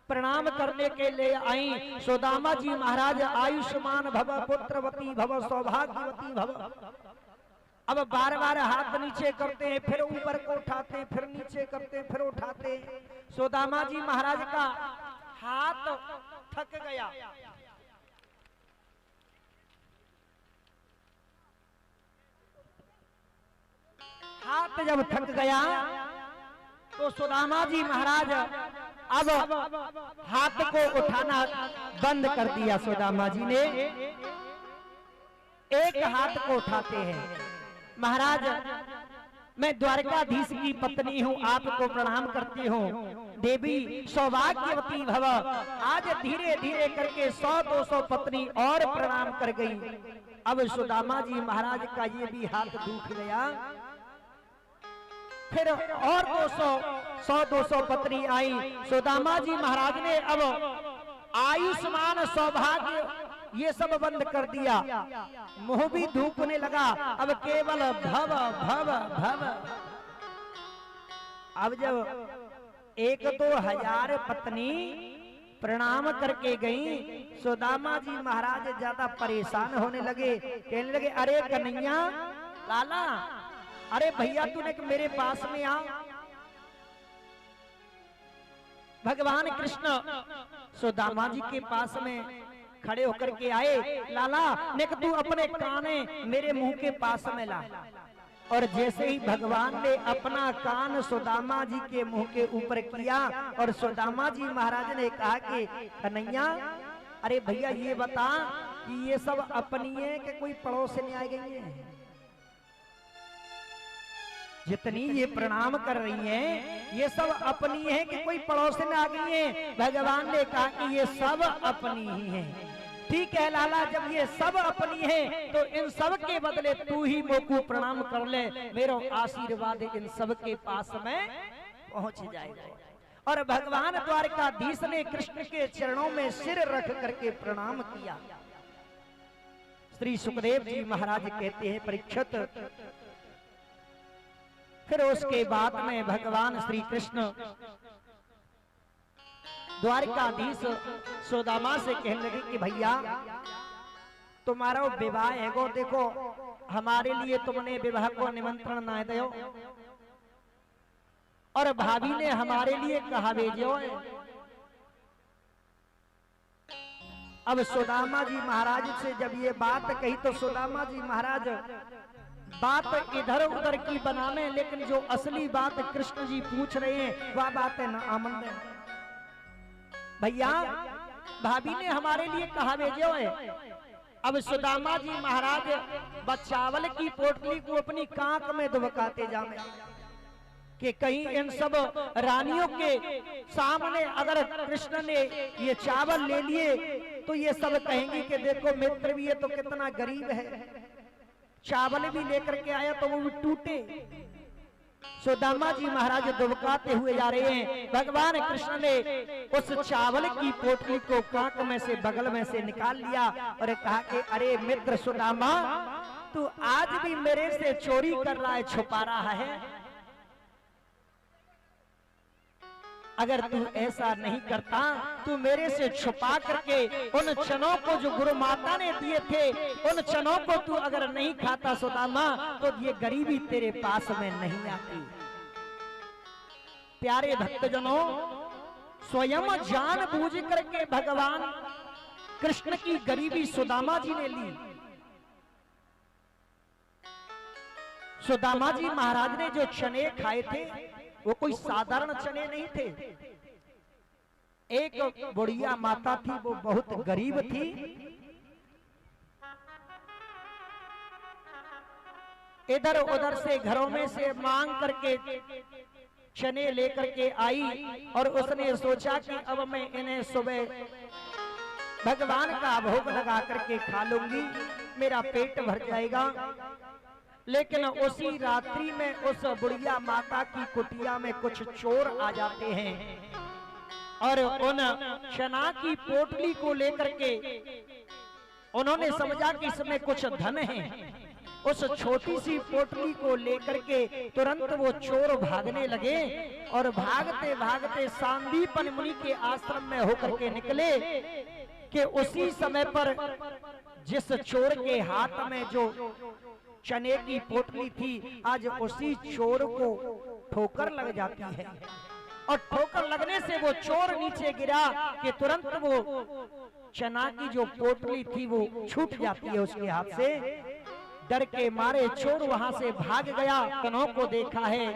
प्रणाम करने के लिए आई। सुदामा जी महाराज आयुष्मान भव, पुत्रवती भव, सौभाग्यवती भव। अब बार बार हाथ नीचे करते हैं, फिर ऊपर को उठाते हैं, फिर नीचे करते हैं, फिर उठाते हैं। सुदामा जी महाराज का हाथ थक गया। हाथ जब थक गया तो सुदामा जी महाराज अब हाथ को उठाना बंद कर दिया। सुदामा जी ने एक हाथ को उठाते हैं। महाराज, मैं द्वारकाधीश की पत्नी हूँ, आपको प्रणाम करती हूँ। देवी सौभाग्यवती भव। आज धीरे धीरे करके 100-200 पत्नी और प्रणाम कर गई। अब सुदामा जी महाराज का ये भी हाथ दुख गया। फिर और 100-200 पत्नी आई। सुदामा जी महाराज ने अब आयुष्मान सौभाग्य ये सब बंद कर दिया। मुंह भी धूपने लगा। अब केवल भव भव भव। अब जब 1-2 हजार पत्नी प्रणाम करके गई, सुदामा जी महाराज ज्यादा परेशान होने लगे। कहने लगे, अरे कन्हैया लाला, अरे भैया तूने मेरे पास में आ। भगवान कृष्ण सुदामा जी के पास में खड़े होकर के आए। लाला ने तू अपने काने मेरे मुंह के पास में ला। और जैसे ही भगवान ने अपना कान सुदामा जी के मुंह के ऊपर किया और सुदामा जी महाराज ने कहा कि कन्हैया, अरे भैया ये बता कि ये सब अपनी है कि कोई पड़ोस से आई गई है? जितनी ये प्रणाम कर रही हैं ये सब अपनी है कि कोई पड़ोसन आ गई है? भगवान ने कहा कि ये सब अपनी ही हैं। ठीक है लाला, जब ये सब अपनी है तो इन सब के बदले तू ही मोकू प्रणाम कर ले। मेरा आशीर्वाद इन सब के पास में पहुंच जाएगा। और भगवान द्वारकाधीश ने कृष्ण के चरणों में सिर रख करके प्रणाम किया। श्री सुखदेव जी महाराज कहते हैं, परीक्षित, फिर उसके बाद में भगवान श्री कृष्ण द्वारकाधीश सुदामा से कहने लगे कि भैया तुम्हारा विवाह है गो, देखो हमारे लिए तुमने विवाह को निमंत्रण ना दो और भाभी ने हमारे लिए कहा भेजो है। अब सुदामा जी महाराज से जब ये बात कही तो सुदामा जी महाराज बात इधर उधर की बनाने, लेकिन जो असली बात कृष्ण जी पूछ रहे हैं वह बात है ना आमंद है। भैया भाभी ने हमारे लिए कहा भेजो है। अब सुदामा जी महाराज बचावल की पोटली को अपनी कांख में दुबकाते जामे कि कहीं इन सब रानियों के सामने अगर कृष्ण ने ये चावल ले लिए तो ये सब कहेंगी कि देखो मित्र भी है तो कितना गरीब है, चावल भी लेकर के आया तो वो भी टूटे। सुदामा जी महाराज दुबकाते हुए जा रहे हैं। भगवान कृष्ण ने उस चावल की पोटली को कांख में से बगल में से निकाल लिया और कहा कि अरे मित्र सुदामा, तू आज भी मेरे से चोरी कर रहा है, छुपा रहा है। अगर तू ऐसा नहीं करता, तू मेरे से छुपा करके उन चनों को जो गुरु माता ने दिए थे उन चनों को तू अगर नहीं खाता सुदामा तो ये गरीबी तेरे पास में नहीं आती। प्यारे भक्तजनों, स्वयं जानबूझ करके भगवान कृष्ण की गरीबी सुदामा जी ने ली। सुदामा जी महाराज ने जो चने खाए थे वो कोई साधारण चने नहीं थे। एक बुढ़िया माता थी, वो बहुत गरीब थी। इधर उधर से घरों में से मांग करके चने लेकर के आई और उसने सोचा कि अब मैं इन्हें सुबह भगवान का भोग लगा करके खा लूंगी, मेरा पेट भर जाएगा। लेकिन उसी रात्रि में उस बुढ़िया माता की कुटिया में कुछ चोर आ जाते हैं और उन चना की पोटली को लेकर के उन्होंने समझा कि इसमें कुछ धन है उस छोटी सी पोटली को लेकर के तुरंत वो चोर भागने लगे और भागते भागते सांदीपन मुनि के आश्रम में होकर के निकले कि उसी समय पर जिस चोर के हाथ में जो चने की पोटली थी, आज उसी चोर को ठोकर लग जाती है और ठोकर लगने से वो चोर नीचे गिरा कि तुरंत वो चना की जो पोटली थी वो छूट जाती है उसके हाथ से। डर के मारे चोर वहां से भाग गया। कनों को देखा है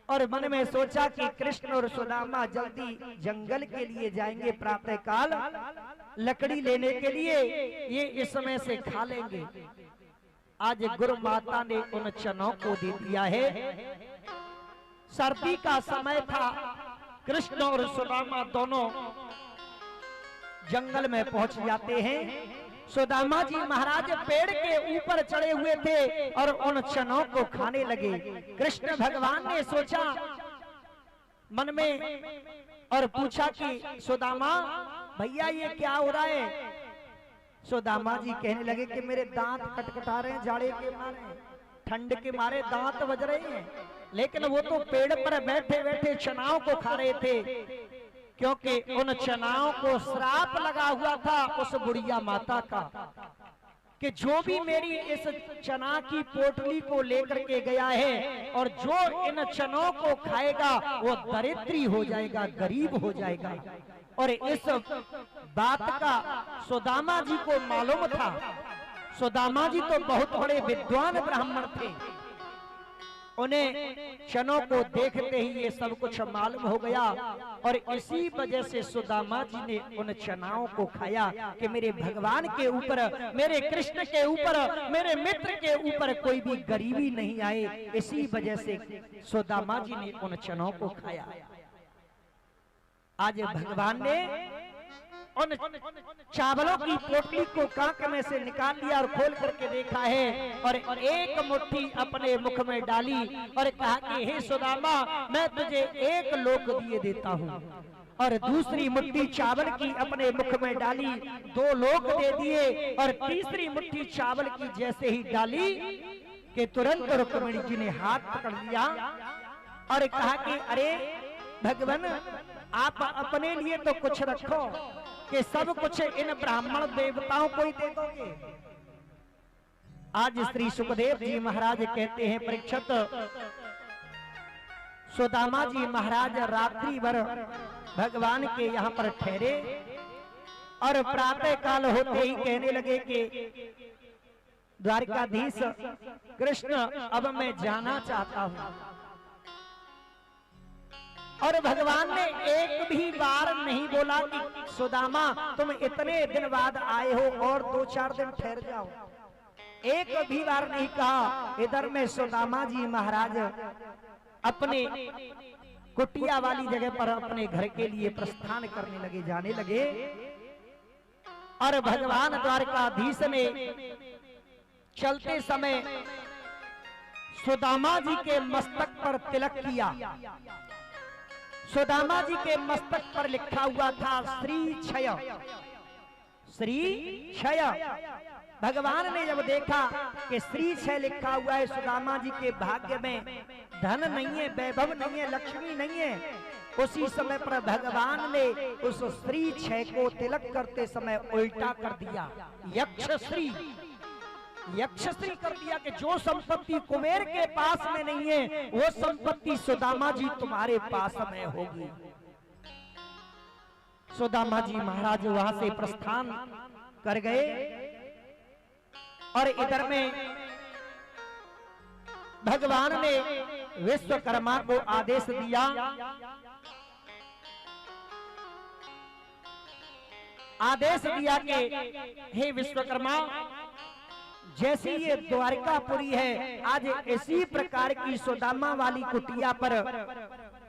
और मन में सोचा कि कृष्ण और सुदामा जल्दी जंगल के लिए जाएंगे, प्रातः काल लकड़ी लेने के लिए, ये इस समय से खा लेंगे। आज गुरु माता ने उन चनों को दे दिया है। सर्दी का समय था, कृष्ण और सुदामा दोनों जंगल में पहुंच जाते हैं। सुदामा जी महाराज पेड़ के ऊपर चढ़े हुए थे और उन चनों को खाने लगे। कृष्ण भगवान ने सोचा मन में और पूछा कि सुदामा भैया ये क्या हो रहा है? सुदामा जी कहने लगे कि मेरे दांत कटकटा रहे हैं, जाड़े के मारे, ठंड के मारे दांत बज रहे हैं। लेकिन वो तो पेड़ पर बैठे बैठे चनाओं को खा रहे थे, क्योंकि उन चनाओं को श्राप लगा हुआ था उस बुढ़िया माता का कि जो भी मेरी इस चना की पोटली को लेकर के गया है और जो इन चनों को खाएगा वो दरिद्री हो जाएगा, गरीब हो जाएगा। और इस बात का सुदामा जी को मालूम था। सुदामा जी तो बहुत बड़े विद्वान ब्राह्मण थे, उन्हें चनों को देखते ही ये सब कुछ मालूम हो गया और इसी वजह से सुदामा जी ने उन चनाओं को खाया कि मेरे भगवान के ऊपर, मेरे कृष्ण के ऊपर, मेरे मित्र के ऊपर कोई भी गरीबी नहीं आए। इसी वजह से सुदामा जी ने उन चनों को खाया। आज भगवान ने उन चावलों की पोटली को कांक में से निकाल लिया और खोल करके देखा है और एक मुट्ठी अपने मुख में डाली और कहा कि हे सुदामा मैं तुझे 1 लोक दिए देता हूँ। और दूसरी मुट्ठी चावल की अपने मुख में डाली, 2 लोक दे दिए। और तीसरी मुट्ठी चावल की जैसे ही डाली कि तुरंत रुक्मिणी जी ने हाथ पकड़ लिया और कहा कि अरे भगवान आप अपने लिए तो कुछ रखो कि सब कुछ इन ब्राह्मण देवताओं को ही दे दोगे। आज श्री सुखदेव जी महाराज कहते हैं परीक्षित, सुदामा जी महाराज रात्रि भर भगवान के यहाँ पर ठहरे और प्रातः काल होते ही कहने लगे कि द्वारकाधीश कृष्ण अब मैं जाना चाहता हूँ। और भगवान ने एक भी बार नहीं बोला कि सुदामा तुम इतने दिन बाद आए हो और 2-4 दिन ठहर जाओ। एक भी बार नहीं कहा। इधर में सुदामा जी महाराज अपने कुटिया वाली जगह पर अपने घर के लिए प्रस्थान करने लगे, जाने लगे। और भगवान द्वारकाधीश ने चलते समय सुदामा जी के मस्तक पर तिलक किया। सुदामा जी के मस्तक पर लिखा हुआ था श्री क्षय, श्री क्षय। भगवान ने जब देखा कि श्री क्षय लिखा हुआ है, सुदामा जी के भाग्य में धन नहीं है, वैभव नहीं है, लक्ष्मी नहीं है, उसी समय पर भगवान ने उस श्री क्षय को तिलक करते समय उल्टा कर दिया, यक्षश्री, यक्षश्री कर दिया कि जो संपत्ति कुबेर के पास में नहीं है वो संपत्ति सुदामा जी तुम्हारे पास में होगी। सुदामा जी महाराज वहां से प्रस्थान कर गए और इधर में भगवान ने विश्वकर्मा को आदेश दिया, कि हे विश्वकर्मा, जैसी ये द्वारकापुरी है, आज इसी प्रकार की सुदामा वाली कुटिया पर,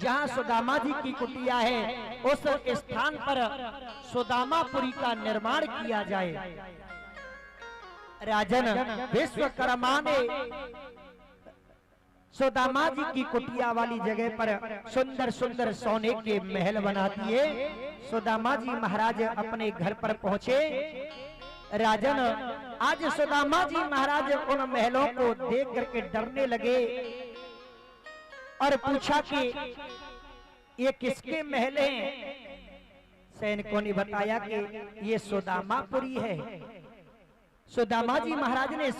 जहां सुदामा जी की कुटिया है, उस स्थान पर सुदामापुरी का निर्माण किया जाए। राजन विश्वकर्मा ने सुदामा जी की कुटिया वाली जगह पर सुंदर सुंदर सोने के महल बना दिए। सुदामा जी महाराज अपने घर पर पहुंचे। राजन आज सुदामा जी महाराज उन महलों को देख करके डरने लगे और पूछा कि ये किसके महल हैं। सैनिकों ने बताया कि ये सुदामापुरी है। सुदामा जी महाराज ने